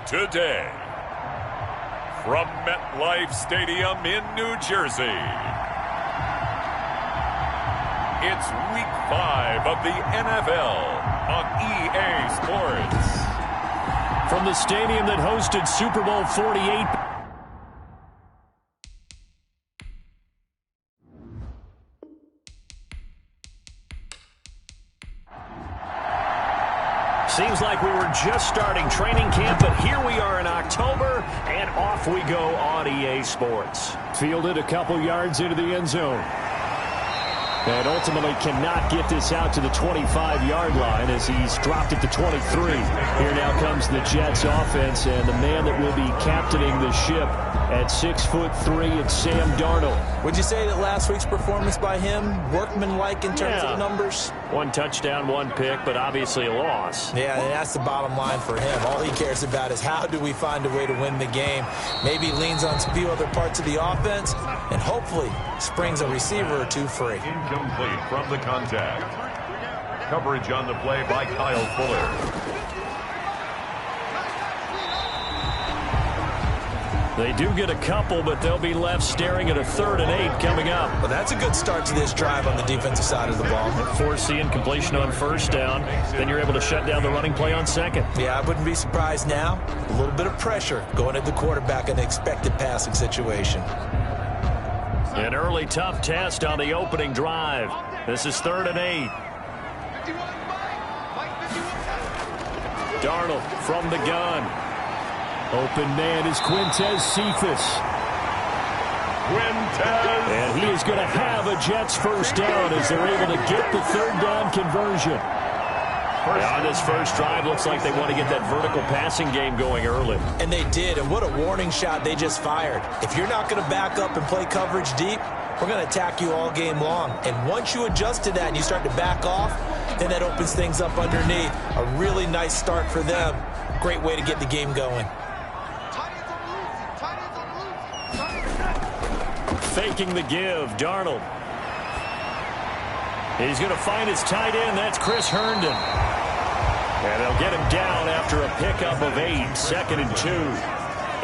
today. From MetLife Stadium in New Jersey, it's Week 5 of the NFL on EA Sports. From the stadium that hosted Super Bowl 48. Seems like we were just starting training camp, but here we are in October, and off we go on EA Sports. Fielded a couple yards into the end zone. And ultimately cannot get this out to the 25-yard line as he's dropped it to 23. Here now comes the Jets offense, and the man that will be captaining the ship at 6'3", it's Sam Darnold. Would you say that last week's performance by him, workmanlike in terms of numbers? One touchdown, one pick, but obviously a loss. Yeah, and that's the bottom line for him. All he cares about is how do we find a way to win the game. Maybe leans on a few other parts of the offense, and hopefully springs a receiver or two free. Incomplete from the contact. Coverage on the play by Kyle Fuller. They do get a couple, but they'll be left staring at a 3rd and 8 coming up. Well, that's a good start to this drive on the defensive side of the ball. Force the incompletion on 1st down. Then you're able to shut down the running play on 2nd. Yeah, I wouldn't be surprised now. A little bit of pressure going at the quarterback in an expected passing situation. An early tough test on the opening drive. This is 3rd and 8. Darnold from the gun. Open man is Quintez Cephas. And he is going to have a Jets 1st down as they're able to get the 3rd down conversion. On this first drive, looks like they want to get that vertical passing game going early. And they did, and what a warning shot they just fired. If you're not going to back up and play coverage deep, we're going to attack you all game long. And once you adjust to that and you start to back off, then that opens things up underneath. A really nice start for them. Great way to get the game going. Faking the give, Darnold. He's going to find his tight end. That's Chris Herndon. And they'll get him down after a pickup of 8. 2nd and 2.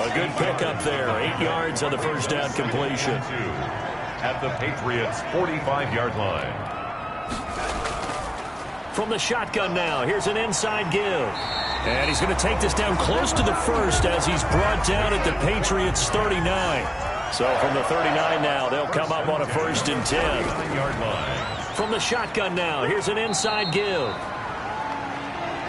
A good pickup there. 8 yards on the 1st down completion. At the Patriots' 45-yard line. From the shotgun now, here's an inside give. And he's going to take this down close to the 1st as he's brought down at the Patriots' 39. So from the 39 now, they'll come up on a 1st and 10. Yard line. From the shotgun now, here's an inside give.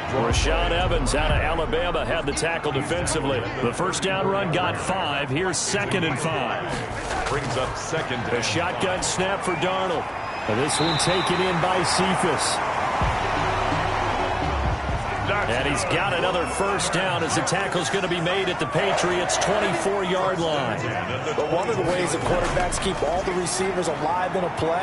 Rashaan Evans out of Alabama had the tackle defensively. The 1st down run got 5. Here's 2nd and 5. Brings up 2nd. A shotgun snap for Darnold. And this one taken in by Cephas. And he's got another 1st down as the tackle's going to be made at the Patriots' 24-yard line. But one of the ways that quarterbacks keep all the receivers alive in a play,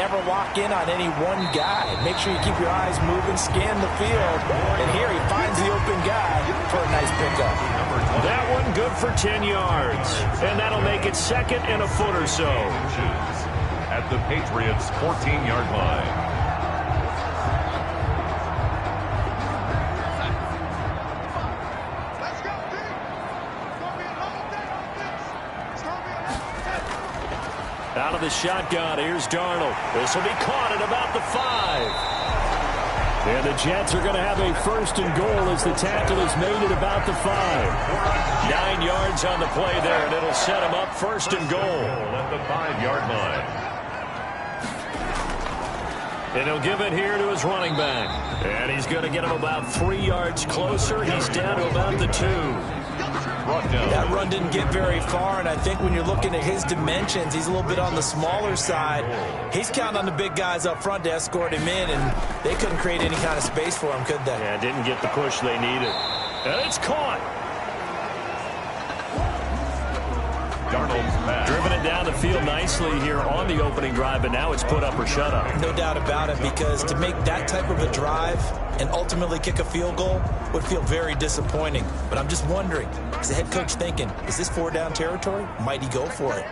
never lock in on any one guy. Make sure you keep your eyes moving, scan the field, and here he finds the open guy for a nice pickup. That one good for 10 yards, and that'll make it 2nd and a foot or so. At the Patriots' 14-yard line. Out of the shotgun, here's Darnold. This will be caught at about the 5. And the Jets are going to have a 1st and goal as the tackle is made at about the 5. 9 yards on the play there, and it'll set him up 1st and goal. At the 5-yard line. And he'll give it here to his running back. And he's going to get him about 3 yards closer. He's down to about the 2. That run didn't get very far, and I think when you're looking at his dimensions, he's a little bit on the smaller side. He's counting on the big guys up front to escort him in, and they couldn't create any kind of space for him, could they? Yeah, didn't get the push they needed. And it's caught. Darnold's pass. Driven it down the field nicely here on the opening drive, but now it's put up or shut up. No doubt about it, because to make that type of a drive and ultimately kick a field goal would feel very disappointing. But I'm just wondering, is the head coach thinking, is this 4-down territory? Might he go for it?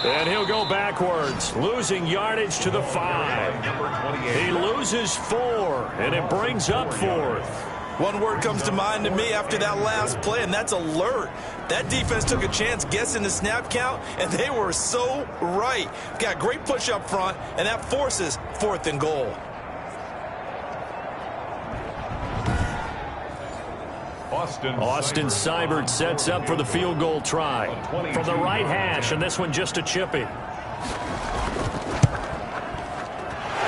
And he'll go backwards, losing yardage to the 5. He loses 4, and it brings up 4th. One word comes to mind to me after that last play, and that's alert. That defense took a chance guessing the snap count, and they were so right. Got great push up front, and that forces 4th and goal. Austin Seibert sets up for the field goal try from the right hash, and this one just a chippy.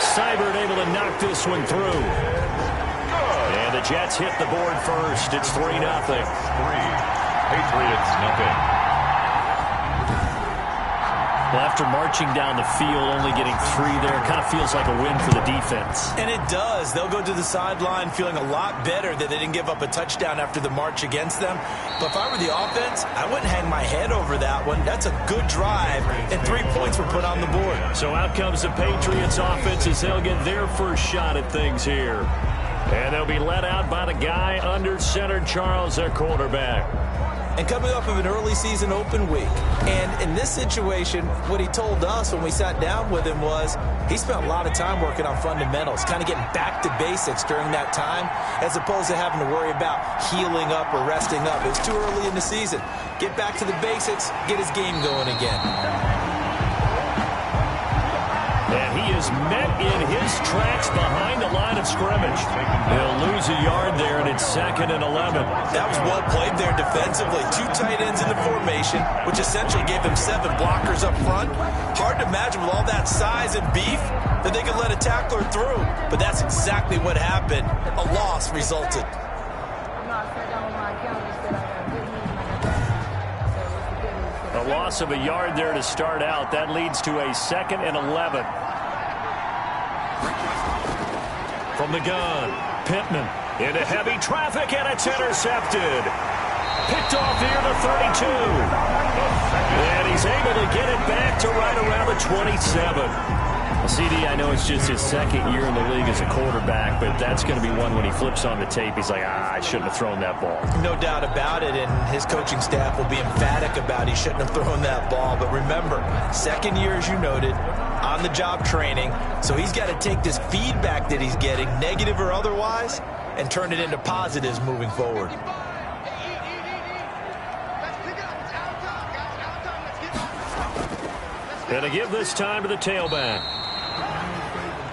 Seibert able to knock this one through. And the Jets hit the board first. It's 3-0. Patriots, nothing. Well, after marching down the field, only getting 3 there, kind of feels like a win for the defense. And it does. They'll go to the sideline feeling a lot better that they didn't give up a touchdown after the march against them. But if I were the offense, I wouldn't hang my head over that one. That's a good drive, and 3 points were put on the board. So out comes the Patriots offense as they'll get their first shot at things here. And they'll be let out by the guy under center, Charles, their quarterback. And coming off of an early season open week. And in this situation, what he told us when we sat down with him was he spent a lot of time working on fundamentals, kind of getting back to basics during that time, as opposed to having to worry about healing up or resting up. It's too early in the season. Get back to the basics, get his game going again. And he is met in his tracks behind the line of scrimmage. He'll lose a yard there, and it's 2nd and 11. That was well played there defensively. 2 tight ends in the formation, which essentially gave them 7 blockers up front. Hard to imagine with all that size and beef that they could let a tackler through. But that's exactly what happened. A loss resulted. A loss of a yard there to start out. That leads to a 2nd and 11. From the gun, Pittman into heavy traffic, and it's intercepted. Picked off near the 32. And he's able to get it back to right around the 27. Well, CD, I know it's just his 2nd year in the league as a quarterback, but that's going to be one when he flips on the tape. He's like, I shouldn't have thrown that ball. No doubt about it, and his coaching staff will be emphatic about he shouldn't have thrown that ball. But remember, 2nd year, as you noted, on-the-job training, so he's got to take this feedback that he's getting, negative or otherwise, and turn it into positives moving forward. Gonna give this time to the tailback.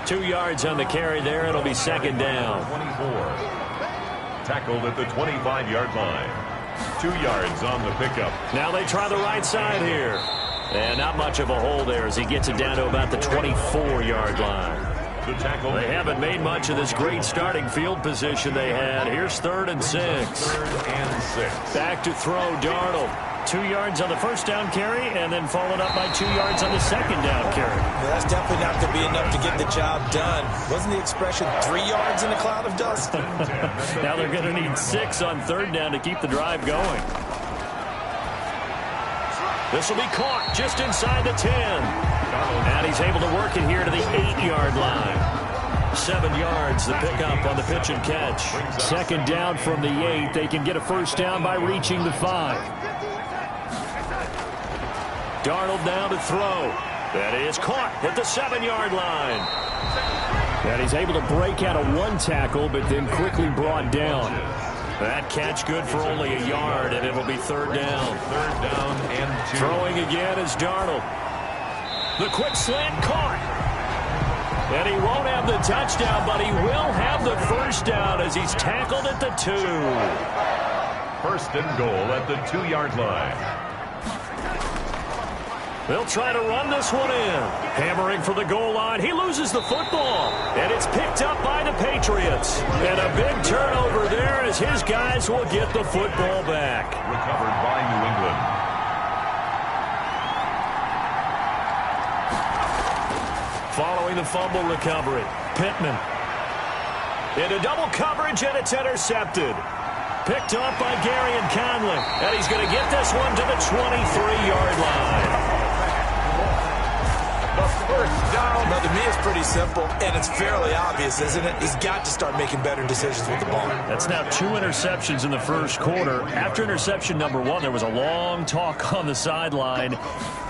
2 yards on the carry there. It'll be 2nd down. 24. Tackled at the 25-yard line. 2 yards on the pickup. Now they try the right side here. And not much of a hole there as he gets it down to about the 24-yard line. The tackle. They haven't made much of this great starting field position they had. Here's 3rd and 6. 3rd and 6. Back to throw, Darnold. 2 yards on the first down carry, and then followed up by 2 yards on the second down carry. Well, that's definitely not going to be enough to get the job done. Wasn't the expression 3 yards in a cloud of dust? Now they're going to need 6 on 3rd down to keep the drive going. This will be caught just inside the 10. And he's able to work it here to the 8-yard line. 7 yards, the pickup on the pitch and catch. 2nd down from the 8. They can get a first down by reaching the 5. Darnold now to throw. That is caught at the 7-yard line. And he's able to break out of 1 tackle, but then quickly brought down. That catch good for only a yard, and it'll be 3rd down. 3rd down and 2. Throwing again is Darnold. The quick slant caught. And he won't have the touchdown, but he will have the first down as he's tackled at the 2. 1st and goal at the 2-yard line. They'll try to run this one in. Hammering for the goal line. He loses the football. And it's picked up by the Patriots. And a big turnover there as his guys will get the football back. Recovered by New England. Following the fumble recovery, Pittman. Into double coverage, and it's intercepted. Picked up by Gary and Conley. And he's going to get this one to the 23-yard line. The first down. Now, to me, it's pretty simple, and it's fairly obvious, isn't it? He's got to start making better decisions with the ball. That's now 2 interceptions in the first quarter. After interception number 1, there was a long talk on the sideline.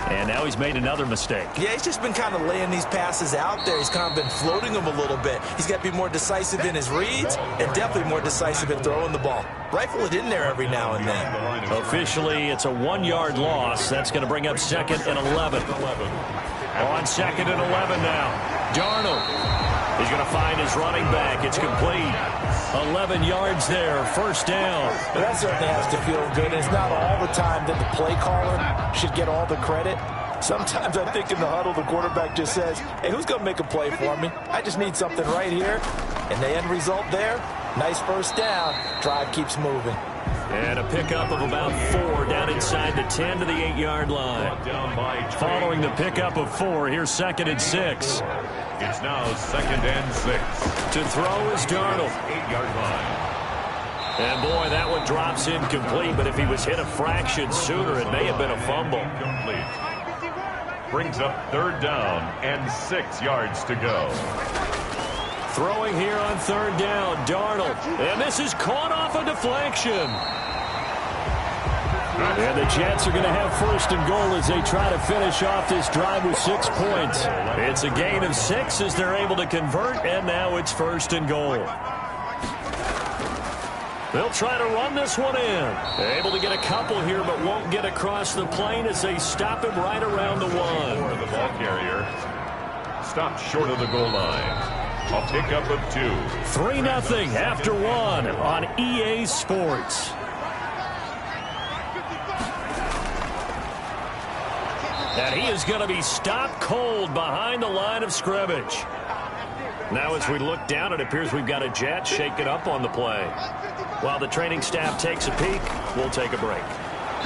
And now he's made another mistake. Yeah, he's just been kind of laying these passes out there. He's kind of been floating them a little bit. He's got to be more decisive in his reads and definitely more decisive in throwing the ball. Rifle it in there every now and then. Officially, it's a 1-yard loss. That's going to bring up 2nd and 11. On 2nd and 11 now. Darnold. He's going to find his running back. It's complete. 11 yards there. First down. Well, that certainly has to feel good. It's not all the time that the play caller should get all the credit. Sometimes I think in the huddle, the quarterback just says, hey, who's going to make a play for me? I just need something right here. And the end result there, nice first down. Drive keeps moving. And a pickup of about 4 down inside the 10 to the 8-yard line. Following the pickup of 4, here's 2nd and 6. It's now 2nd and 6. To throw is Darnold. 8-yard line. And boy, that one drops incomplete, but if he was hit a fraction sooner, it may have been a fumble. Complete. Brings up 3rd down and 6 yards to go. Throwing here on 3rd down, Darnold. And this is caught off a deflection. And the Jets are going to have 1st and goal as they try to finish off this drive with 6 points. It's a gain of 6 as they're able to convert, and now it's 1st and goal. They'll try to run this one in. They're able to get a couple here, but won't get across the plane as they stop him right around the 1. The ball carrier stopped short of the goal line. A pickup of 2. 3-0 after 1 on EA Sports. And he is going to be stopped cold behind the line of scrimmage. Now as we look down, it appears we've got a Jet shaken up on the play. While the training staff takes a peek, we'll take a break.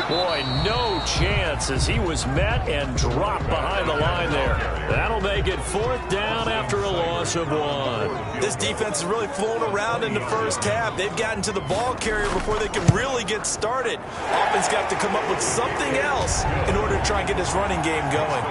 Boy, no chance as he was met and dropped behind the line there. That'll make it 4th down after a loss of 1. This defense is really flown around in the first half. They've gotten to the ball carrier before they can really get started. Offense got to come up with something else in order to try and get this running game going.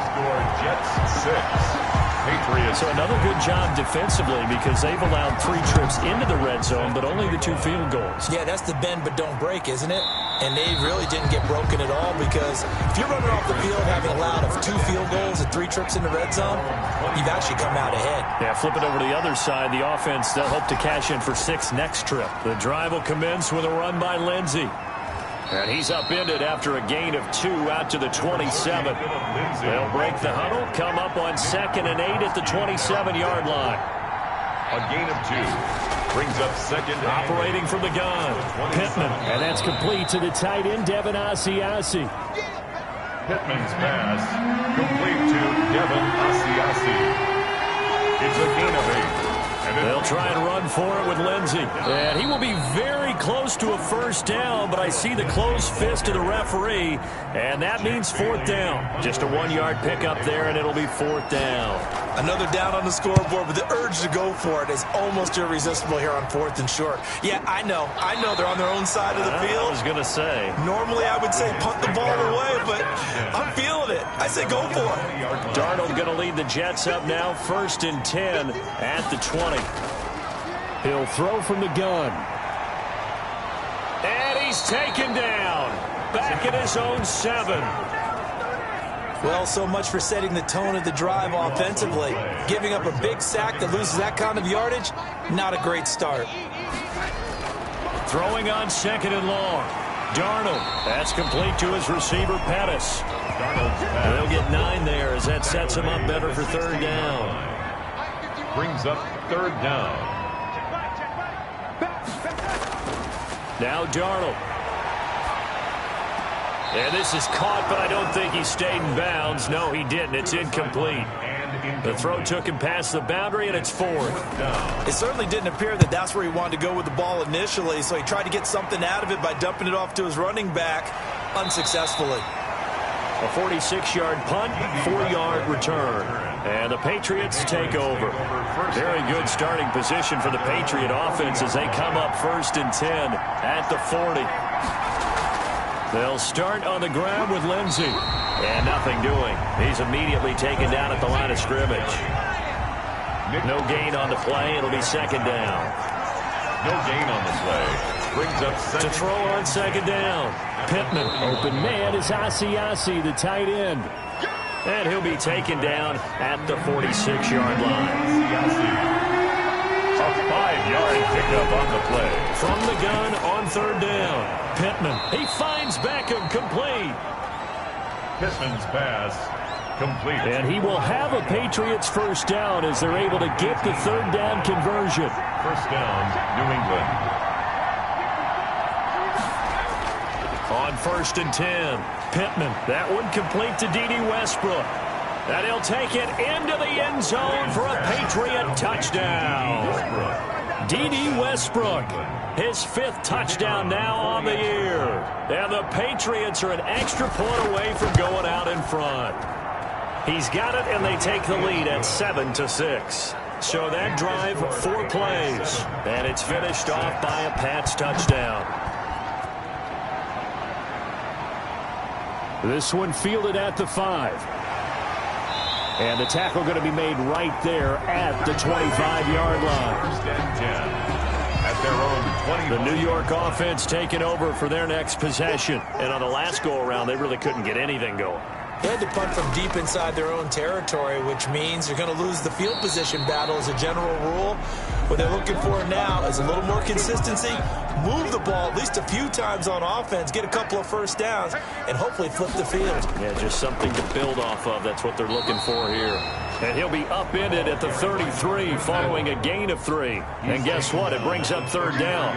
Jets 6. Patriots. So another good job defensively because they've allowed 3 trips into the red zone, but only the 2 field goals. Yeah, that's the bend but don't break, isn't it? And they really didn't get broken at all because if you're running off the field having allowed 2 field goals and 3 trips in the red zone, you've actually come out ahead. Yeah, flip it over to the other side. The offense, they'll hope to cash in for 6 next trip. The drive will commence with a run by Lindsey. And he's upended after a gain of 2 out to the 27. They'll break the huddle, come up on 2nd and 8 at the 27-yard line. A gain of 2. Brings up 2nd. Operating from the gun, Pittman. And that's complete to the tight end, Devin Asiasi. Pittman's pass complete to Devin Asiasi. It's a gain of 8. They'll try and run for it with Lindsey. And he will be very close to a first down, but I see the closed fist of the referee, and that means 4th down. Just a 1-yard pickup there, and it'll be 4th down. Another down on the scoreboard, but the urge to go for it is almost irresistible here on 4th and short. Yeah, I know they're on their own side of the field. I was going to say. Normally I would say punt the ball away, but I'm feeling it. I say go for it. Darnold going to lead the Jets up now, 1st and 10 at the 20. He'll throw from the gun. And he's taken down. Back at his own 7. Well, so much for setting the tone of the drive offensively. Giving up a big sack that loses that kind of yardage, not a great start. Throwing on 2nd and long. Darnold. That's complete to his receiver, Pettis. They'll get 9 there as that sets him up better for 3rd down. Brings up 3rd down. Now Darnold. And this is caught, but I don't think he stayed in bounds. No, he didn't. It's incomplete. The throw took him past the boundary, and it's 4th. It certainly didn't appear that that's where he wanted to go with the ball initially, so he tried to get something out of it by dumping it off to his running back unsuccessfully. A 46-yard punt, 4-yard return. And the Patriots take over. Very good starting position for the Patriot offense as they come up 1st and 10 at the 40. They'll start on the ground with Lindsey. And nothing doing. He's immediately taken down at the line of scrimmage. No gain on the play. It'll be 2nd down. No gain on the play. Brings up second. To throw on second down. Pittman, open man is Asiasi, the tight end. And he'll be taken down at the 46-yard line. A 5-yard pickup on the play. From the gun on third down. Pittman, he finds Beckham, complete. Pittman's pass complete. And he will have a Patriots first down as they're able to get the third down conversion. First down, New England. On 1st and 10, Pittman. That one complete to D.D. Westbrook. And he'll take it into the end zone for a Patriot touchdown. D.D. Westbrook, his 5th touchdown now on the year. And the Patriots are an extra point away from going out in front. He's got it, and they take the lead at 7-6. So that drive, 4 plays. And it's finished off by a Pats touchdown. This one fielded at the 5. And the tackle going to be made right there at the 25-yard line. First and 10 at their own 20. The New York offense taking over for their next possession. And on the last go-around, they really couldn't get anything going. They had to punt from deep inside their own territory, which means you're going to lose the field position battle as a general rule. What they're looking for now is a little more consistency, move the ball at least a few times on offense, get a couple of first downs, and hopefully flip the field. Yeah, just something to build off of. That's what they're looking for here. And he'll be upended at the 33 following a gain of 3. And guess what? It brings up third down.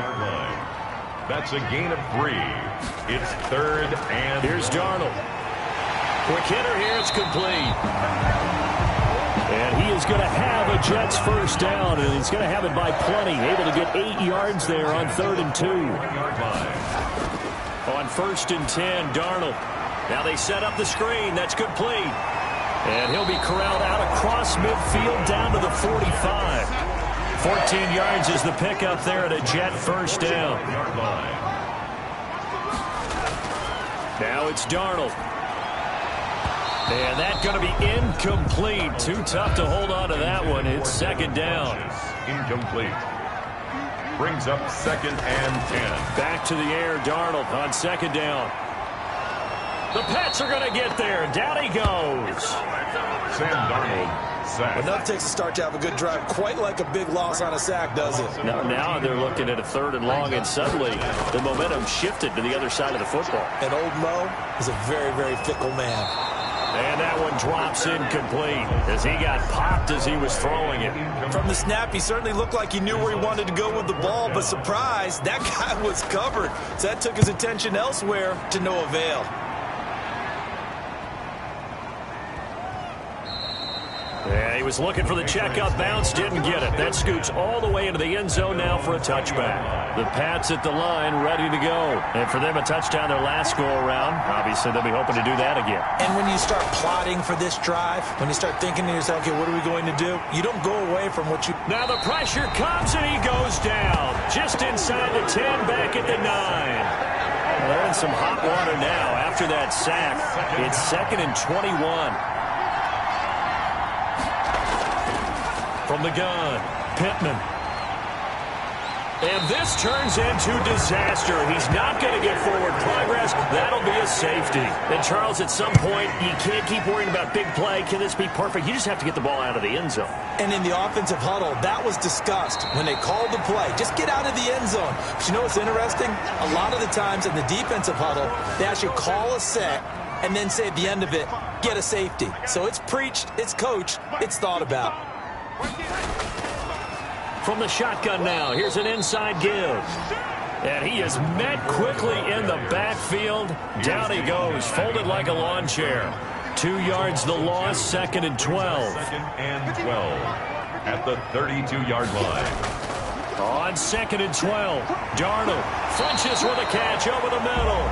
That's a gain of 3. It's 3rd and... Here's Darnold. Quick hitter here, it's complete. And he is going to have a Jets first down, and he's going to have it by plenty. Able to get 8 yards there on 3rd and 2. On 1st and 10, Darnold. Now they set up the screen. That's complete. And he'll be corralled out across midfield down to the 45. 14 yards is the pickup there at a Jet first down. Now it's Darnold. And that's going to be incomplete. Too tough to hold on to that one. It's second down. Incomplete. Brings up 2nd and 10. Back to the air, Darnold on second down. The Pats are going to get there. Down he goes. Sam Darnold sacked. Enough takes a start to have a good drive. Quite like a big loss on a sack, does it? Now they're looking at a 3rd and long, and suddenly the momentum shifted to the other side of the football. And old Mo is a very, very fickle man. And that one drops incomplete as he got popped as he was throwing it. From the snap, he certainly looked like he knew where he wanted to go with the ball, but surprise, that guy was covered. So that took his attention elsewhere to no avail. Yeah, he was looking for the checkup bounce, didn't get it. That scoots all the way into the end zone now for a touchback. The Pats at the line, ready to go. And for them, a touchdown their last go-around. Obviously, they'll be hoping to do that again. And when you start plotting for this drive, when you start thinking to yourself, okay, what are we going to do? You don't go away from what you... Now the pressure comes, and he goes down. Just inside the 10, back at the 9. They're in some hot water now after that sack. It's 2nd and 21. From the gun, Pittman. And this turns into disaster. He's not going to get forward progress. That'll be a safety. And, Charles, at some point, you can't keep worrying about big play. Can this be perfect? You just have to get the ball out of the end zone. And in the offensive huddle, that was discussed when they called the play. Just get out of the end zone. But you know what's interesting? A lot of the times in the defensive huddle, they actually call a set and then say at the end of it, get a safety. So it's preached, it's coached, it's thought about. From the shotgun now, here's an inside give. And he is met quickly in the backfield. Down he goes, folded like a lawn chair. 2 yards the loss, 2nd and 12. 2nd and 12 at the 32-yard line. On 2nd and 12, Darnold flinches with a catch over the middle.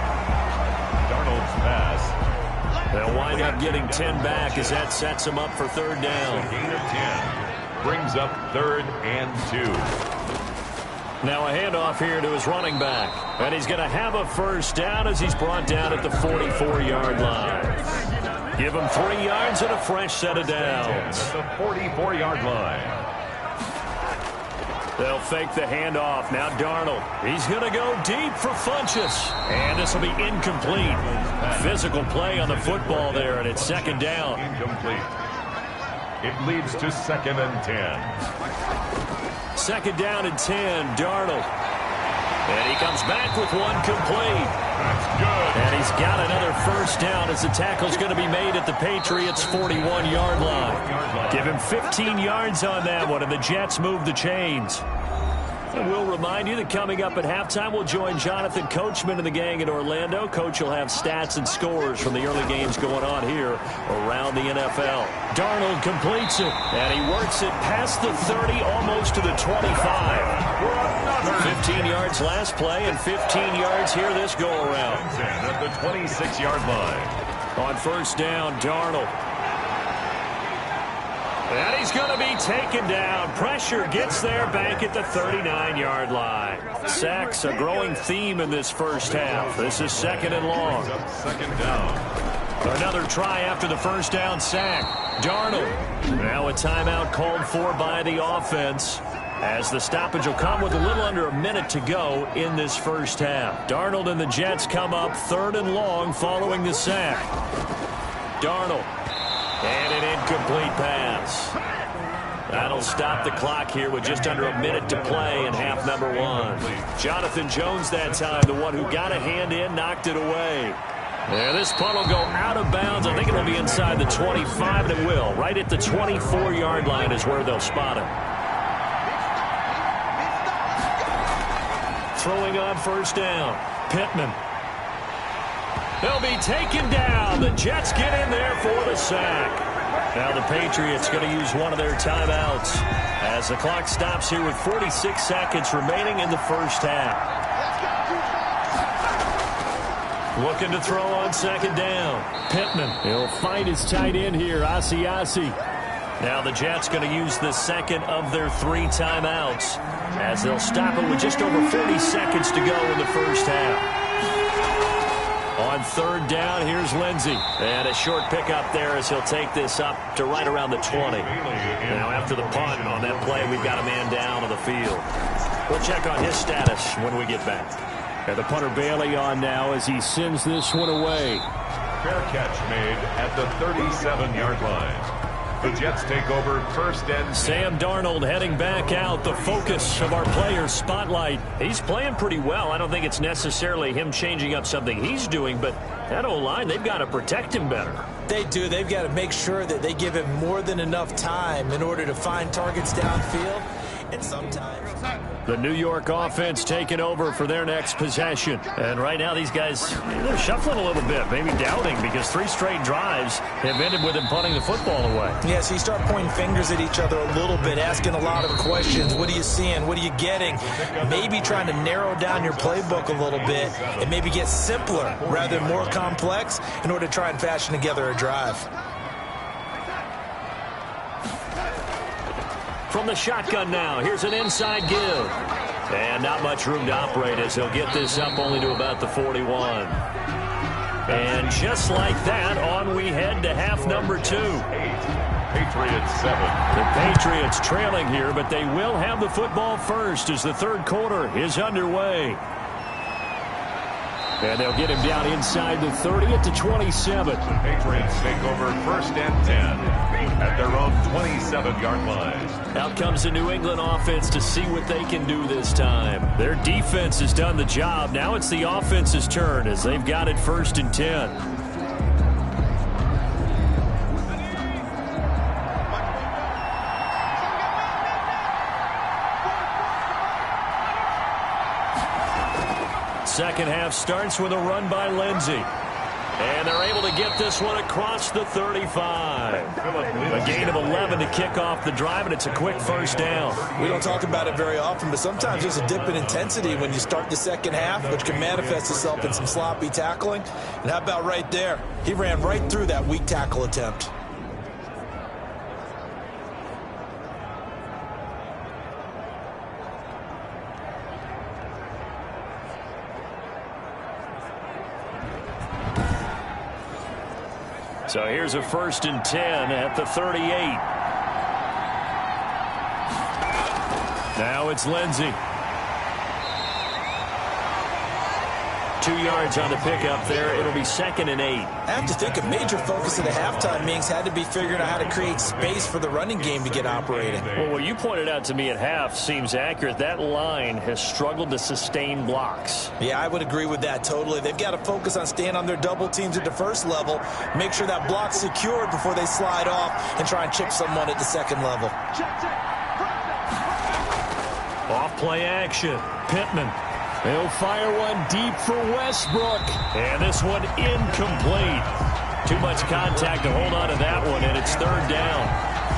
Darnold's pass. They'll wind up getting 10 back as that sets him up for third down. A gain of 10. Brings up 3rd and 2. Now a handoff here to his running back. And he's going to have a first down as he's brought down at the 44-yard line. Give him 3 yards and a fresh set of downs. At the 44-yard line. They'll fake the handoff. Now Darnold. He's going to go deep for Funchess. And this will be incomplete. Physical play on the football there, and it's second down. Incomplete. It leads to 2nd and 10. Second down and 10, Darnold. And he comes back with one complete. That's good. And he's got another first down as the tackle's going to be made at the Patriots' 41-yard line. Give him 15 yards on that one, and the Jets move the chains. And we'll remind you that coming up at halftime, we'll join Jonathan Coachman and the gang in Orlando. Coach will have stats and scores from the early games going on here around the NFL. Darnold completes it, and he works it past the 30, almost to the 25. 15 yards last play and 15 yards here this go-around. At the 26-yard line. On first down, Darnold. And he's going to be taken down. Pressure gets there back at the 39-yard line. Sacks a growing theme in this first half. This is 2nd and long. Second down. Another try after the first down sack. Darnold. Now a timeout called for by the offense, as the stoppage will come with a little under a minute to go in this first half. Darnold and the Jets come up 3rd and long following the sack. Darnold. And an incomplete pass. That'll stop the clock here with just under a minute to play in half number 1. Jonathan Jones that time, the one who got a hand in, knocked it away. And this punt will go out of bounds. I think it'll be inside the 25, and it will. Right at the 24-yard line is where they'll spot him. Throwing on first down. Pittman. They'll be taken down. The Jets get in there for the sack. Now the Patriots going to use one of their timeouts as the clock stops here with 46 seconds remaining in the first half. Looking to throw on second down. Pittman. He'll find his tight end here, Asiasi. Now the Jets going to use the second of their 3 timeouts as they'll stop it with just over 40 seconds to go in the first half. On third down, here's Lindsey. And a short pickup there as he'll take this up to right around the 20. Now after the punt on that play, we've got a man down on the field. We'll check on his status when we get back. And the punter Bailey on now as he sends this one away. Fair catch made at the 37-yard line. The Jets take over 1st and 10. Sam Darnold heading back out, the focus of our players' spotlight. He's playing pretty well. I don't think it's necessarily him changing up something he's doing, but that O-line, they've got to protect him better. They do. They've got to make sure that they give him more than enough time in order to find targets downfield. And sometimes the New York offense taking over for their next possession. And right now these guys, they're shuffling a little bit, maybe doubting, because 3 straight drives have ended with him punting the football away. Yeah, so you start pointing fingers at each other a little bit, asking a lot of questions. What are you seeing? What are you getting? Maybe trying to narrow down your playbook a little bit and maybe get simpler rather than more complex in order to try and fashion together a drive. From the shotgun now, here's an inside give. And not much room to operate as he'll get this up only to about the 41. And just like that, on we head to half number 2. Patriots 7. The Patriots trailing here, but they will have the football first as the third quarter is underway. And they'll get him down inside the 30 at the 27. The Patriots take over 1st and 10 at their own 27-yard line. Out comes the New England offense to see what they can do this time. Their defense has done the job. Now it's the offense's turn as they've got it 1st and 10. Second half starts with a run by Lindsey. And they're able to get this one across the 35. A gain of 11 to kick off the drive, and it's a quick first down. We don't talk about it very often, but sometimes there's a dip in intensity when you start the second half, which can manifest itself in some sloppy tackling. And how about right there? He ran right through that weak tackle attempt. So here's a 1st and 10 at the 38. Now it's Lindsey. 2 yards on the pickup there. It'll be 2nd and 8. I have to think a major focus of the halftime meetings had to be figuring out how to create space for the running game to get operating. Well, what you pointed out to me at half seems accurate. That line has struggled to sustain blocks. Yeah, I would agree with that totally. They've got to focus on staying on their double teams at the first level, make sure that block's secured before they slide off and try and chip someone at the second level. Off play action. Pittman. They'll fire one deep for Westbrook. And this one incomplete. Too much contact to hold on to that one, and it's 3rd down.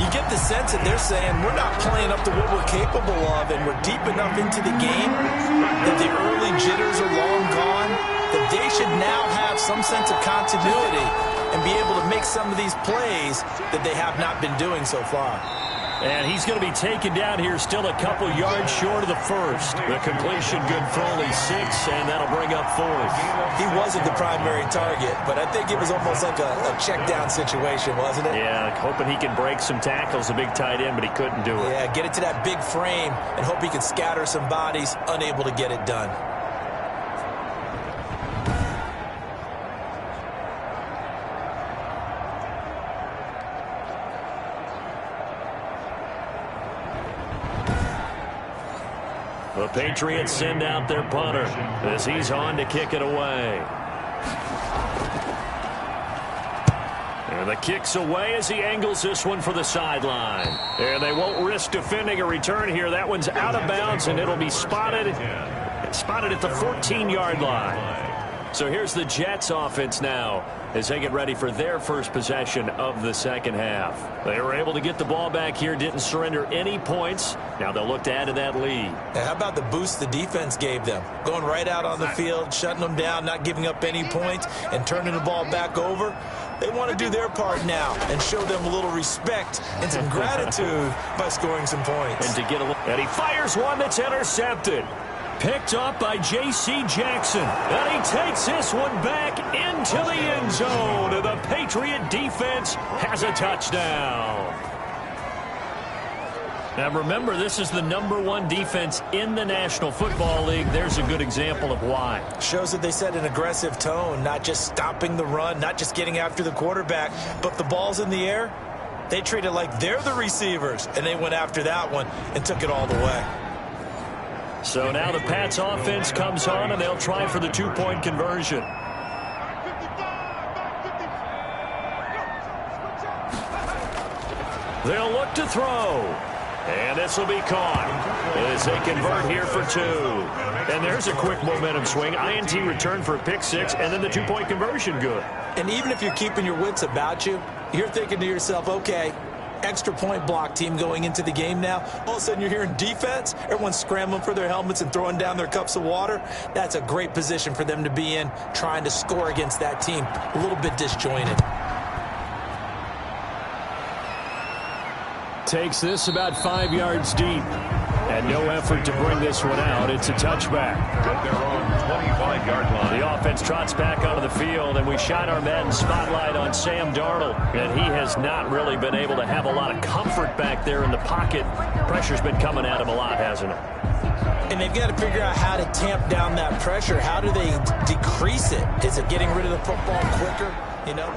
You get the sense that they're saying we're not playing up to what we're capable of, and we're deep enough into the game that the early jitters are long gone, that they should now have some sense of continuity and be able to make some of these plays that they have not been doing so far. And he's going to be taken down here still a couple yards short of the first. The completion good for only 6, and that'll bring up 4th. He wasn't the primary target, but I think it was almost like a check down situation, wasn't it? Yeah, hoping he can break some tackles, a big tight end, but he couldn't do it. Yeah, get it to that big frame and hope he can scatter some bodies, unable to get it done. The Patriots send out their punter as he's on to kick it away. And the kick's away as he angles this one for the sideline. And they won't risk defending a return here. That one's out of bounds, and it'll be spotted at the 14-yard line. So here's the Jets offense now as they get ready for their first possession of the second half. They were able to get the ball back here, didn't surrender any points. Now they'll look to add to that lead. Now, how about the boost the defense gave them? Going right out on the field, shutting them down, not giving up any points, and turning the ball back over. They want to do their part now and show them a little respect and some gratitude by scoring some points. And he fires one that's intercepted. Picked up by J.C. Jackson. And he takes this one back into the end zone. And the Patriot defense has a touchdown. Now remember, this is the #1 defense in the National Football League. There's a good example of why. Shows that they set an aggressive tone, not just stopping the run, not just getting after the quarterback, but the ball's in the air. They treat it like they're the receivers, and they went after that one and took it all the way. So now the Pats offense comes on, and they'll try for the 2-point conversion. They'll look to throw. And this will be caught as they convert here for 2. And there's a quick momentum swing. INT return for a pick 6, and then the 2-point conversion good. And even if you're keeping your wits about you, you're thinking to yourself, okay, extra point block team going into the game now. All of a sudden you're hearing defense. Everyone's scrambling for their helmets and throwing down their cups of water. That's a great position for them to be in, trying to score against that team. A little bit disjointed. Takes this about 5 yards deep. And no effort to bring this one out. It's a touchback. At their own 25-yard line. The offense trots back onto the field, and we shine our Madden spotlight on Sam Darnold. And he has not really been able to have a lot of comfort back there in the pocket. Pressure's been coming at him a lot, hasn't it? And they've got to figure out how to tamp down that pressure. How do they decrease it? Is it getting rid of the football quicker? You know?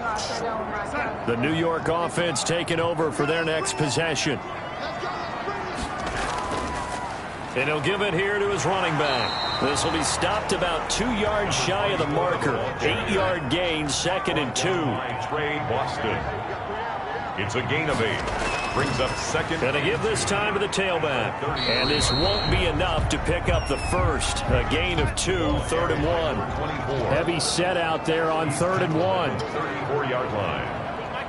The New York offense taking over for their next possession. And he'll give it here to his running back. This will be stopped about 2 yards shy of the marker. 8-yard gain, 2nd and 2. Trey Boston. It's a gain of 8. Brings up 2nd. And they give this time to the tailback. And this won't be enough to pick up the first. A gain of 2, 3rd and 1. Heavy set out there on 3rd and 1. 34-yard line.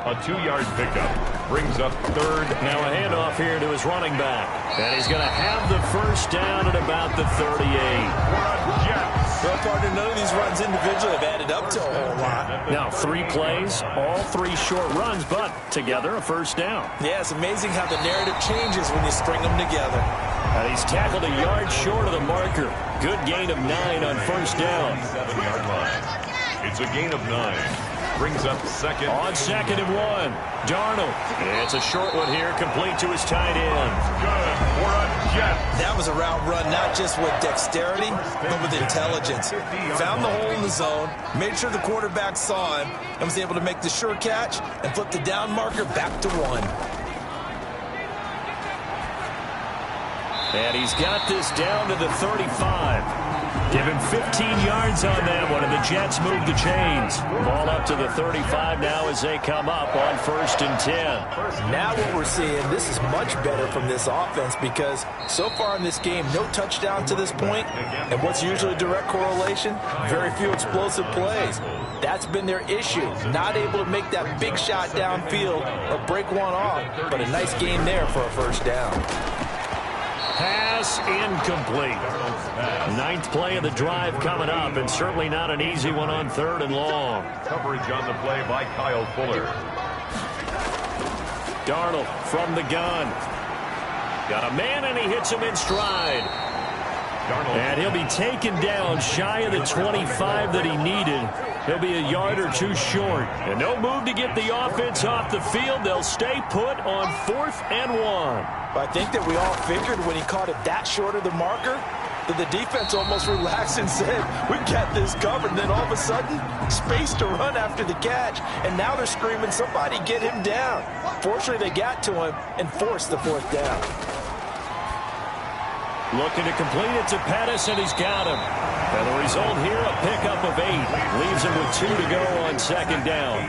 A 2-yard pickup. Brings up 3rd. Now a handoff here to his running back. And he's going to have the first down at about the 38. Well, partner, none of these runs individually have added up to a whole lot. Now 3 plays, all 3 short runs, but together a first down. Yeah, it's amazing how the narrative changes when you string them together. And he's tackled a yard short of the marker. Good gain of 9 on first down. 7-yard line. It's a gain of 9. brings up second. On 2nd and 1, Darnold. It's a short one here, complete to his tight end. Good for a Jet. That was a route run, not just with dexterity, but with intelligence. Found the hole in the zone, made sure the quarterback saw him, and was able to make the sure catch and flip the down marker back to 1. And he's got this down to the 35. Give him 15 yards on that one, and the Jets move the chains. Ball up to the 35 now as they come up on 1st and 10. Now what we're seeing, this is much better from this offense because so far in this game, no touchdown to this point. And what's usually a direct correlation? Very few explosive plays. That's been their issue. Not able to make that big shot downfield or break one off, but a nice game there for a first down. Pass incomplete. 9th play of the drive coming up, and certainly not an easy one on 3rd and long. Coverage on the play by Kyle Fuller. Darnold from the gun. Got a man, and he hits him in stride. Darnold. And he'll be taken down shy of the 25 that he needed. He'll be a yard or two short. And no move to get the offense off the field. They'll stay put on 4th and 1. I think that we all figured when he caught it that short of the marker that the defense almost relaxed and said, we got this covered. And then all of a sudden, space to run after the catch. And now they're screaming, somebody get him down. Fortunately, they got to him and forced the 4th down. Looking to complete it to Pettis, and he's got him. And the result here, a pickup of 8. Leaves him with 2 to go on 2nd down.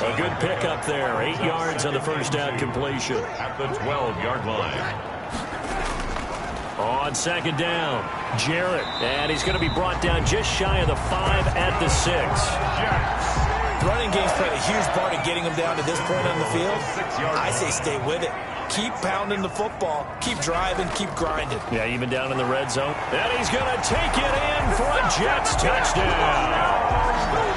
A good pickup there. 8 yards on the first down completion. At the 12-yard line. On 2nd down, Jarrett. And he's going to be brought down just shy of the 5 at the 6. The running game's played a huge part in getting him down to this point on the field. I say stay with it. Keep pounding the football. Keep driving. Keep grinding. Yeah, even down in the red zone. And he's going to take it in for a Jets touchdown.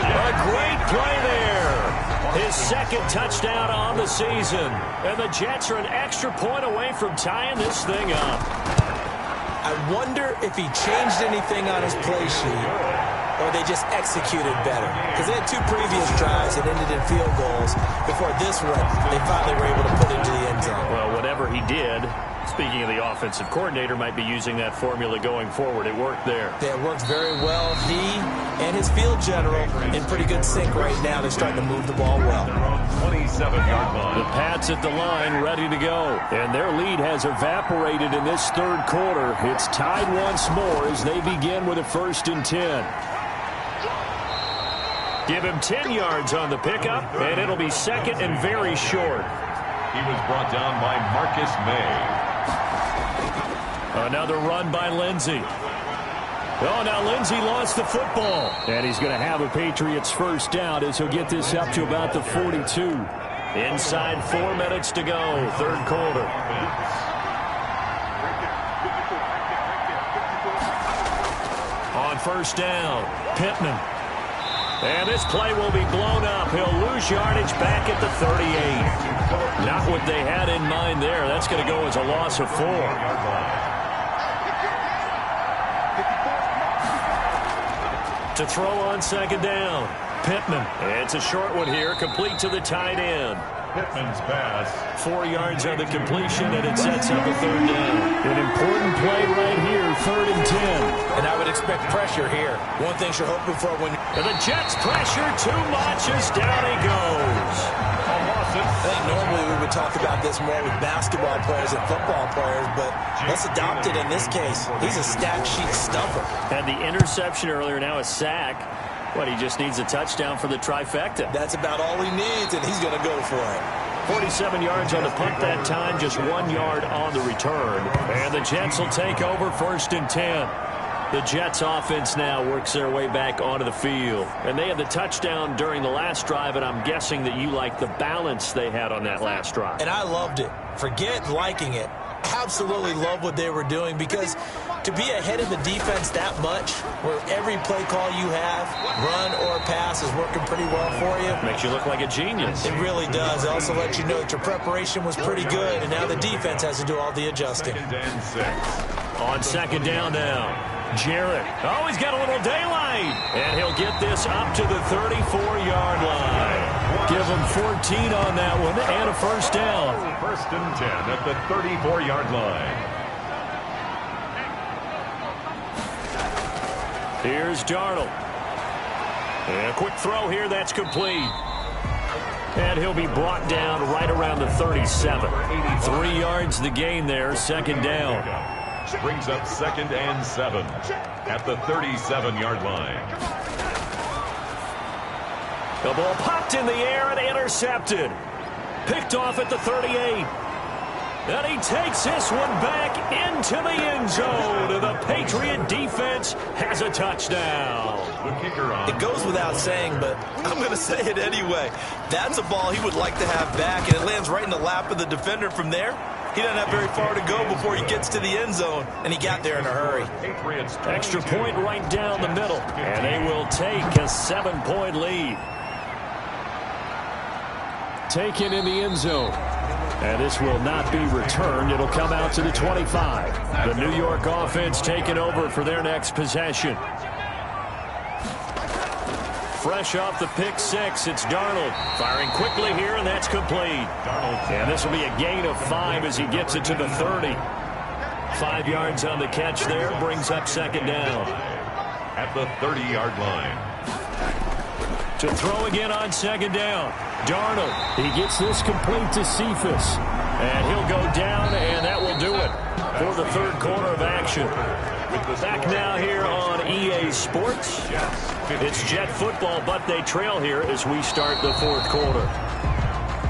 A great play there. His 2nd touchdown on the season. And the Jets are an extra point away from tying this thing up. I wonder if he changed anything on his play sheet or they just executed better. Because they had 2 previous drives that ended in field goals. Before this one, they finally were able to put it into the end zone. Well, whatever he did, speaking of the offensive coordinator, might be using that formula going forward. It worked there. Yeah, it worked very well. He and his field general in pretty good sync right now. They're starting to move the ball well. 27-yard line. The Pats at the line, ready to go. And their lead has evaporated in this 3rd quarter. It's tied once more as they begin with a 1st and 10. Give him 10 yards on the pickup, and it'll be 2nd and very short. He was brought down by Marcus May. Another run by Lindsey. Oh, now Lindsey lost the football. And he's going to have a Patriots first down as he'll get this up to about the 42. Inside 4 minutes to go, 3rd quarter. On 1st down, Pittman. And this play will be blown up. He'll lose yardage back at the 38. Not what they had in mind there. That's going to go as a loss of 4. To throw on 2nd down, Pittman. It's a short one here, complete to the tight end. Pittman's pass. 4 yards on the completion, and it sets up a 3rd down. An important play right here, 3rd and 10. And I would expect pressure here. One thing you're hoping for when... And the Jets pressure too much as down he goes. I think normally we would talk about this more with basketball players and football players, but let's adopt it in this case. He's a stat sheet stuffer. Had the interception earlier, now a sack. What, he just needs a touchdown for the trifecta. That's about all he needs, and he's going to go for it. 47 yards on the punt that time, just 1 yard on the return. And the Jets will take over 1st and 10. The Jets offense now works their way back onto the field. And they had the touchdown during the last drive, and I'm guessing that you like the balance they had on that last drive. And I loved it. Forget liking it. Absolutely love what they were doing, because to be ahead of the defense that much, where every play call you have, run or pass, is working pretty well for you. Makes you look like a genius. It really does. It also lets you know that your preparation was pretty good, and now the defense has to do all the adjusting. On 2nd down now, Jarrett. Oh, he's got a little daylight. And he'll get this up to the 34-yard line. Give him 14 on that one and a first down. First and 10 at the 34-yard line. Here's Darnold. And a quick throw here. That's complete. And he'll be brought down right around the 37. 3 yards the gain there. Second down. Brings up 2nd and 7 at the 37-yard line. The ball popped in the air and intercepted. Picked off at the 38. And he takes this one back into the end zone. The Patriot defense has a touchdown. It goes without saying, but I'm going to say it anyway. That's a ball he would like to have back, and it lands right in the lap of the defender from there. He doesn't have very far to go before he gets to the end zone, and he got there in a hurry. Extra point right down the middle, and they will take a 7-point lead. Taken in the end zone. And this will not be returned. It'll come out to the 25. The New York offense taking over for their next possession. Fresh off the pick six, it's Darnold. Firing quickly here, and that's complete. And this will be a gain of 5 as he gets it to the 30. 5 yards on the catch there, brings up second down. At the 30-yard line. To throw again on second down. Darnold, he gets this complete to Cephas. And he'll go down, and that will do it for the third quarter of action. Back now here on EA Sports. It's Jet football, but they trail here as we start the fourth quarter.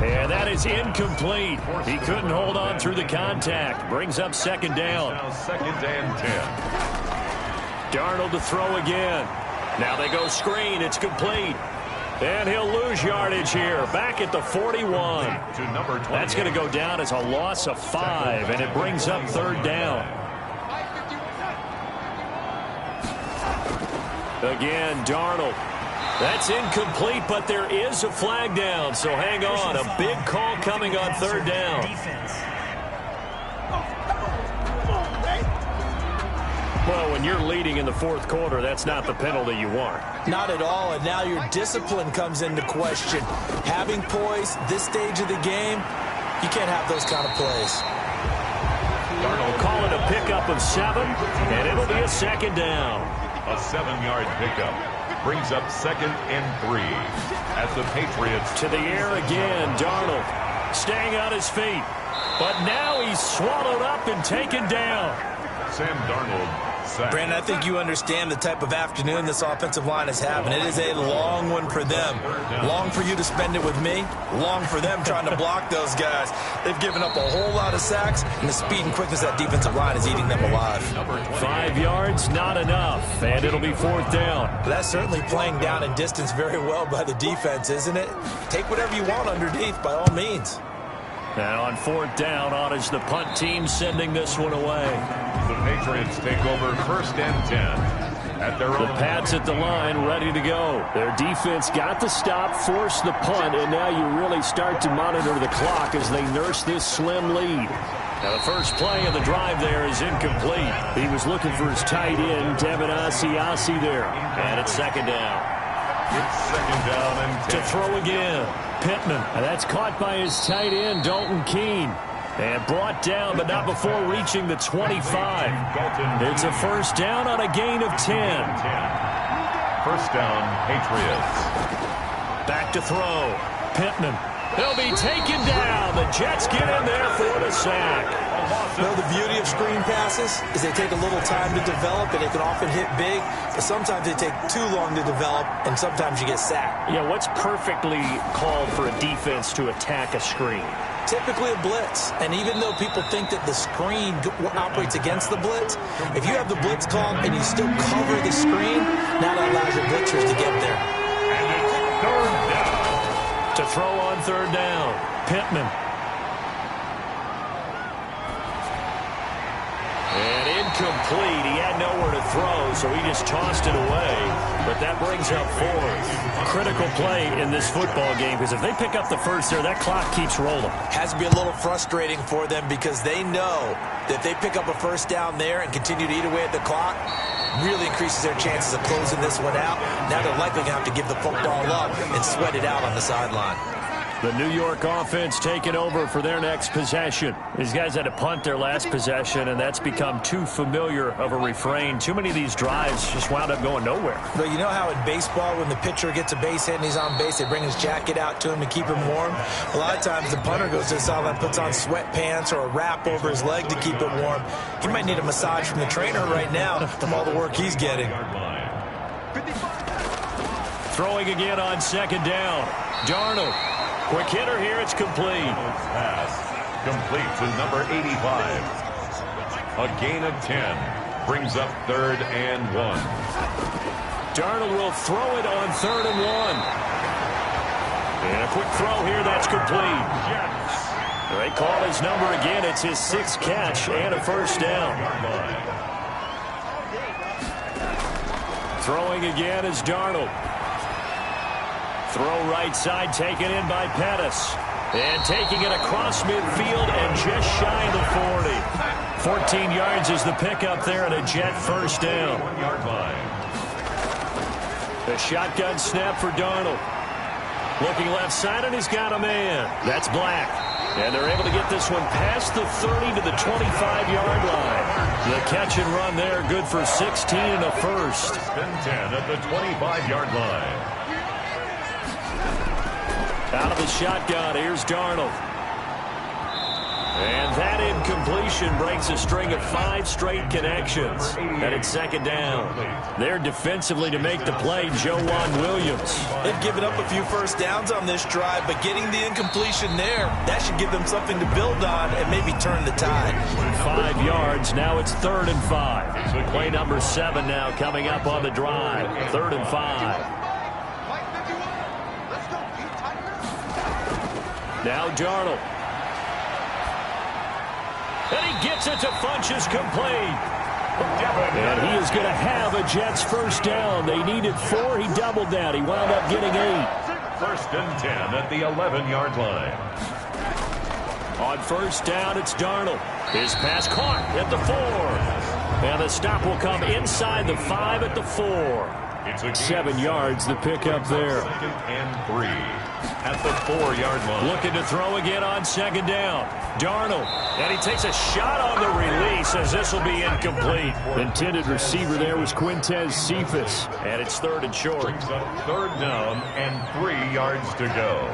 And that is incomplete. He couldn't hold on through the contact. Brings up second down. Now 2nd and 10. Darnold to throw again. Now they go screen. It's complete. And he'll lose yardage here. Back at the 41. That's going to go down as a loss of 5, and it brings up third down. Again, Darnold. That's incomplete, but there is a flag down, so hang on. A big call coming on third down. Well, when you're leading in the fourth quarter, that's not the penalty you want. Not at all, and now your discipline comes into question. Having poise this stage of the game, you can't have those kind of plays. Darnold call it a pickup of 7, and it'll be a second down. A 7-yard pickup brings up 2nd and 3 as the Patriots. To the air again, Darnold staying on his feet. But now he's swallowed up and taken down. Sam Darnold. Brandon, I think you understand the type of afternoon this offensive line is having. It is a long one for them. Long for you to spend it with me. Long for them trying to block those guys. They've given up a whole lot of sacks, and the speed and quickness of that defensive line is eating them alive. 5 yards, not enough, and it'll be fourth down. That's certainly playing down in distance very well by the defense, isn't it? Take whatever you want underneath, by all means. And on fourth down, on is the punt team sending this one away. The Patriots take over 1st and 10 at their own. The Pats at the line, ready to go. Their defense got the stop, forced the punt, and now you really start to monitor the clock as they nurse this slim lead. Now the first play of the drive there is incomplete. He was looking for his tight end, Devin Asiasi there. And it's second down. It's second down and 10. To throw again. Pittman. And that's caught by his tight end, Dalton Keene. And brought down, but not before reaching the 25. It's a first down on a gain of 10. First down, Patriots. Back to throw. Pittman. They'll be taken down. The Jets get in there for the sack. Well, the beauty of screen passes is they take a little time to develop, and they can often hit big, but sometimes they take too long to develop, and sometimes you get sacked. Yeah, what's perfectly called for a defense to attack a screen? Typically a blitz, and even though people think that the screen operates against the blitz, if you have the blitz called and you still cover the screen, now that allows your blitzers to get there. And it's third down. To throw on third down, Pittman. And incomplete. He had nowhere to throw, so he just tossed it away. But that brings up fourth. Critical play in this football game, because if they pick up the first there, that clock keeps rolling. Has to be a little frustrating for them because they know that if they pick up a first down there and continue to eat away at the clock, really increases their chances of closing this one out. Now they're likely going to have to give the football up and sweat it out on the sideline. The New York offense taking over for their next possession. These guys had to punt their last possession, and that's become too familiar of a refrain. Too many of these drives just wound up going nowhere. But you know how in baseball, when the pitcher gets a base hit and he's on base, they bring his jacket out to him to keep him warm? A lot of times the punter goes to the sideline, puts on sweatpants or a wrap over his leg to keep it warm. He might need a massage from the trainer right now from all the work he's getting. Throwing again on second down. Darnold. Quick hitter here, it's complete. Pass complete to number 85. A gain of 10 brings up 3rd and 1. Darnold will throw it on 3rd and 1. And a quick throw here, that's complete. They call his number again. It's his 6th catch and a first down. Throwing again is Darnold. Throw right side taken in by Pettis. And taking it across midfield and just shy of the 40. 14 yards is the pickup there and a Jet first down. The shotgun snap for Darnold. Looking left side and he's got a man. That's Black. And they're able to get this one past the 30 to the 25-yard line. The catch and run there, good for 16 and a first. 10 at the 25-yard line. Out of the shotgun, here's Darnold. And that incompletion breaks a string of 5 straight connections. And it's second down. There defensively to make the play, Joejuan Williams. They've given up a few first downs on this drive, but getting the incompletion there, that should give them something to build on and maybe turn the tide. 5 yards, now it's 3rd and 5. Play number 7 now coming up on the drive. 3rd and 5. Now Darnold. And he gets it to Funchess complete. And he is going to have a Jets first down. They needed 4. He doubled that. He wound up getting 8. 1st and 10 at the 11-yard line. On first down, it's Darnold. His pass caught at the 4. And the stop will come inside the 5 at the 4. 7 yards, the pickup there. 2nd and 3 at the 4-yard line. Looking to throw again on second down. Darnold. And he takes a shot on the release as this will be incomplete. Intended receiver there was Quintez Cephas. And it's 3rd and short. 3rd down and 3 yards to go.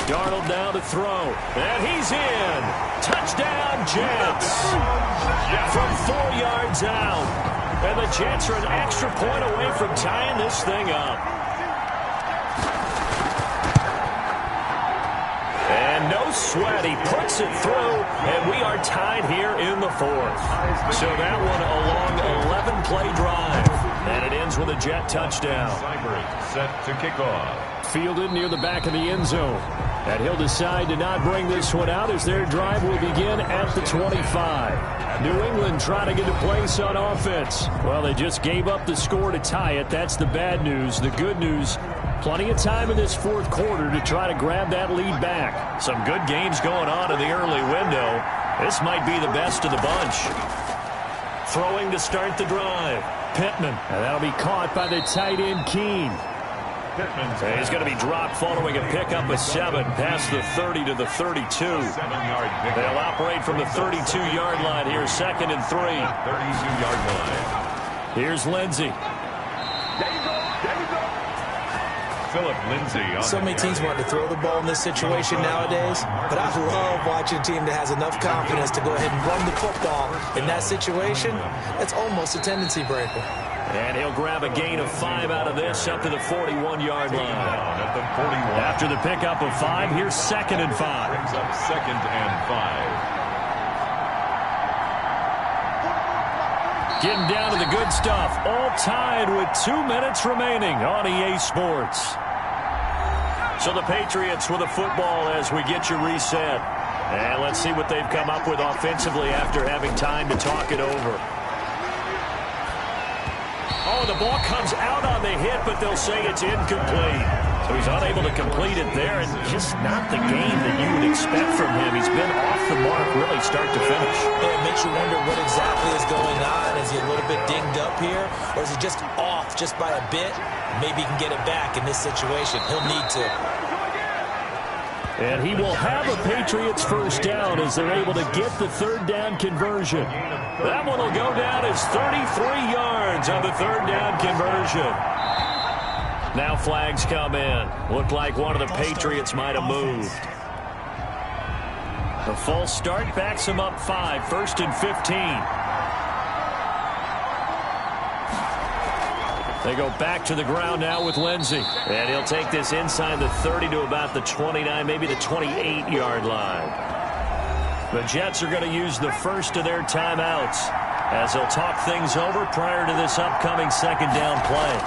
Darnold down to throw. And he's in. Touchdown, Jets. From 4 yards out. And the Jets are an extra point away from tying this thing up. And no sweat. He puts it through. And we are tied here in the 4th. So that one a long 11-play drive. And it ends with a Jet touchdown. Set to kick off. Fielded near the back of the end zone. And he'll decide to not bring this one out as their drive will begin at the 25. New England trying to get a place on offense. Well, they just gave up the score to tie it. That's the bad news. The good news, plenty of time in this 4th quarter to try to grab that lead back. Some good games going on in the early window. This might be the best of the bunch. Throwing to start the drive. Pittman. And that'll be caught by the tight end, Keene. And he's going to be dropped following a pickup of 7 past the 30 to the 32. 7-yard pickup. They'll operate from the 32-yard line here, 2nd and 3. 32-yard line. Here's Lindsey. Philip Lindsay. So many teams want to throw the ball in this situation nowadays, but I love watching a team that has enough confidence to go ahead and run the football. In that situation, that's almost a tendency breaker. And he'll grab a gain of 5 out of this up to the 41-yard line. At the 41. After the pickup of 5, here's 2nd and 5. Brings up 2nd and 5. Getting down to the good stuff. All tied with 2 minutes remaining on EA Sports. So the Patriots with a football as we get you reset. And let's see what they've come up with offensively after having time to talk it over. Oh, the ball comes out on the hit, but they'll say it's incomplete. So he's unable to complete it there, and just not the game that you would expect from him. He's been off the mark really start to finish. Yeah, it makes you wonder what exactly is going on. Is he a little bit dinged up here, or is he just off just by a bit? Maybe he can get it back in this situation. He'll need to. And he will have a Patriots first down as they're able to get the third down conversion. That one will go down as 33 yards on the third down conversion. Now flags come in. Looked like one of the Patriots might have moved. The false start backs him up 5, 1st and 15. They go back to the ground now with Lindsey. And he'll take this inside the 30 to about the 29, maybe the 28-yard line. The Jets are going to use the first of their timeouts as they'll talk things over prior to this upcoming second down play.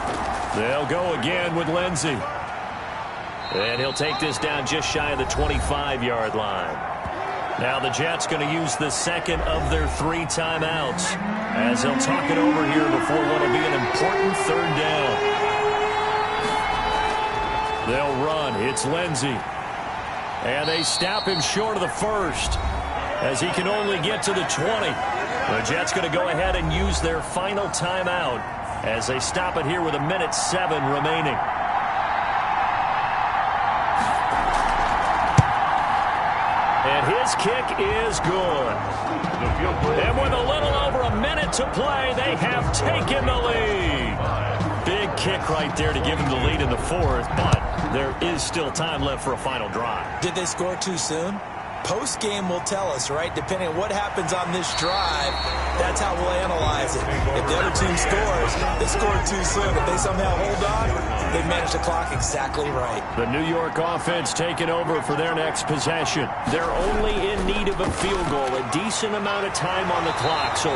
They'll go again with Lindsey. And he'll take this down just shy of the 25-yard line. Now the Jets going to use the second of their 3 timeouts as they'll talk it over here before what will be an important third down. They'll run. It's Lindsey. And they stop him short of the first as he can only get to the 20. The Jets going to go ahead and use their final timeout as they stop it here with 1:07 remaining. And his kick is good. And with a little over a minute to play, they have taken the lead. Big kick right there to give them the lead in the 4th, but there is still time left for a final drive. Did they score too soon? Post-game will tell us, right? Depending on what happens on this drive, that's how we'll analyze it. If the other team scores, they scored too soon. If they somehow hold on, they managed the clock exactly right. The New York offense taking over for their next possession. They're only in need of a field goal, a decent amount of time on the clock. So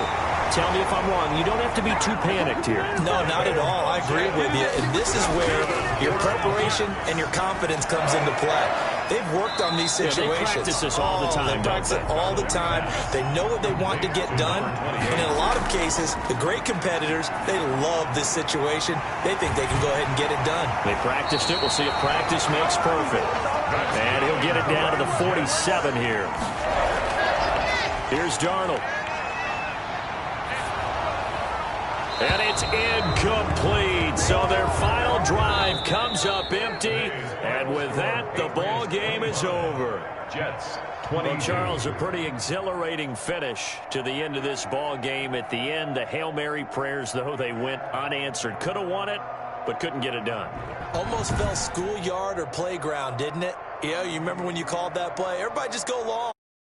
tell me if I'm wrong. You don't have to be too panicked here. No, not at all. I agree with you. And this is where your preparation and your confidence comes into play. They've worked on these situations. They practice this all the time. They practice it all the time. They know what they want to get done. And in a lot of cases, the great competitors, they love this situation. They think they can go ahead and get it done. They practiced it. We'll see if practice makes perfect. And he'll get it down to the 47 here. Here's Darnold. And it's incomplete. So their final drive comes up empty. And with that, the ball game is over. Jets, 20. Well, Charles, a pretty exhilarating finish to the end of this ball game. At the end, the Hail Mary prayers, though, they went unanswered. Could have won it, but couldn't get it done. Almost felt schoolyard or playground, didn't it? Yeah, you remember when you called that play? Everybody just go long.